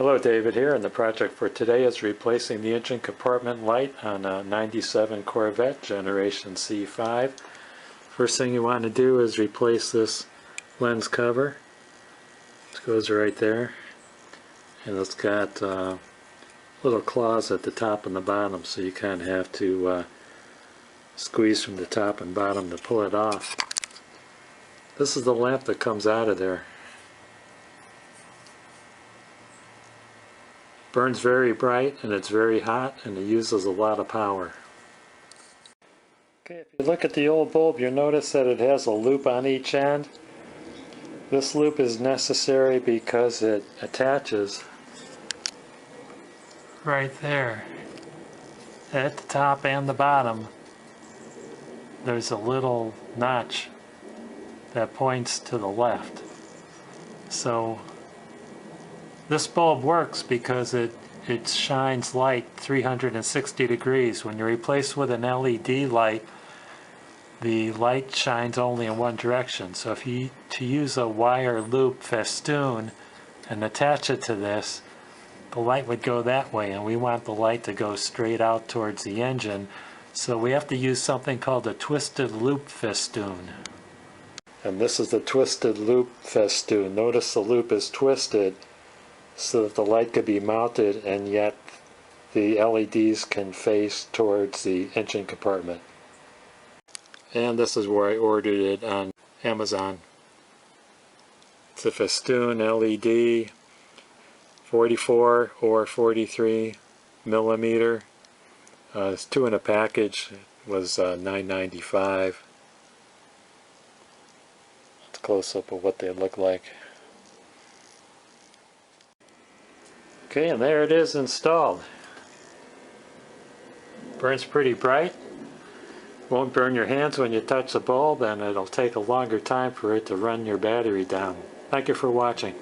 Hello, David here, and the project for today is replacing the engine compartment light on a 97 Corvette generation C5. First thing you want to do is replace this lens cover. It goes right there, and it's got little claws at the top and the bottom, so you kind of have to squeeze from the top and bottom to pull it off. This is the lamp that comes out of there. Burns very bright, and it's very hot, and it uses a lot of power. Okay, if you look at the old bulb, you'll notice that it has a loop on each end. This loop is necessary because it attaches right there at the top and the bottom. There's a little notch that points to the left. So this bulb works because it shines light 360 degrees. When you replace with an LED light, the light shines only in one direction. So if you use a wire loop festoon and attach it to this, the light would go that way, and we want the light to go straight out towards the engine. So we have to use something called a twisted loop festoon. And this is the twisted loop festoon. Notice the loop is twisted so that the light could be mounted and yet the LEDs can face towards the engine compartment. And this is where I ordered it on Amazon. It's a festoon LED, 44 or 43 millimeter. It's 2 in a package. It was $9.95. It's a close-up of what they look like. Okay, and there it is installed. Burns pretty bright. Won't burn your hands when you touch the bulb, and it'll take a longer time for it to run your battery down. Thank you for watching.